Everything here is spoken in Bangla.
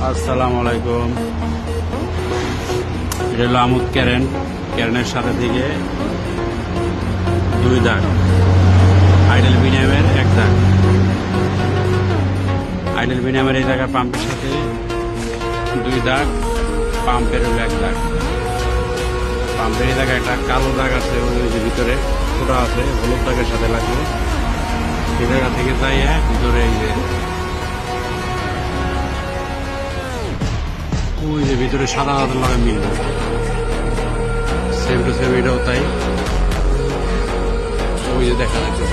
আসসালামু আলাইকুম। এটা হলো আমুদ ক্যারেন, ক্যারেনের সাথে দিকে 2 দাগ, আইডেল বিনিয়ামের 1 দাগ। আইডেল বিনিয়ামের এই জায়গায় পাম্পের সাথে 2 দাগ, পাম্পের হলো 1 দাগ। পাম্পের এই জায়গায় একটা কালো দাগ আছে, ওই যে ভিতরে ফোটা আছে, হলুদ দাগের সাথে লাগবে। এই জায়গা থেকে যাই ভিতরে এই যে ওই যে ভিতরে সাদা হাতের লাগে মিল, সেম টু সেম এটাও তাই। ওই যে দেখা যাচ্ছে